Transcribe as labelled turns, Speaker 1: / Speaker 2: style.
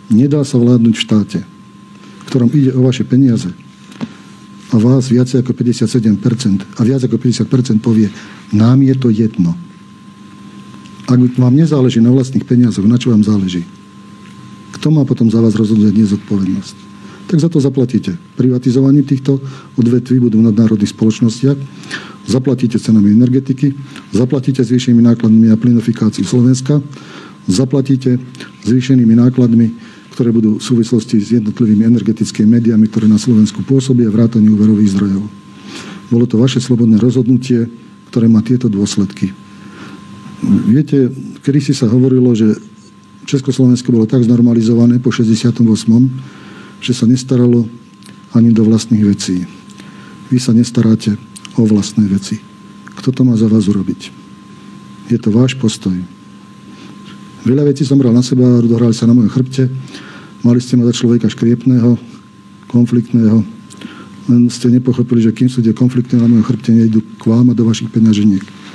Speaker 1: Nedá sa vládnuť v štáte, v ktorom ide o vaše peniaze a vás viac ako 57% a viac ako 50% povie, nám je to jedno. Ak vám nezáleží na vlastných peniazoch, na čo vám záleží? Kto má potom za vás rozhodnúť nezodpovednosť? Tak za to zaplatíte. Privatizovaním týchto odvetví budú v nadnárodných spoločnostiach, zaplatíte cenami energetiky, zaplatíte zvýšenými nákladmi na plynofikáciu Slovenska, zaplatíte zvýšenými nákladmi, ktoré budú v súvislosti s jednotlivými energetickými médiami, ktoré na Slovensku pôsobia, vrátane úverových zdrojov. Bolo to vaše slobodné rozhodnutie, ktoré má tieto dôsledky. Viete, kedysi sa hovorilo, že Československo bolo tak znormalizované po 68., že sa nestaralo ani do vlastných vecí. Vy sa nestaráte o vlastné veci. Kto to má za vás urobiť? Je to váš postoj. Veľa vecí som bral na seba, dohrali sa na mojom chrbte. Mali ste ma za človeka škriepného, konfliktného. Len ste nepochopili, že kým sú tie konflikty na mojom chrbte, nejdu k vám a do vašich peňaženiek.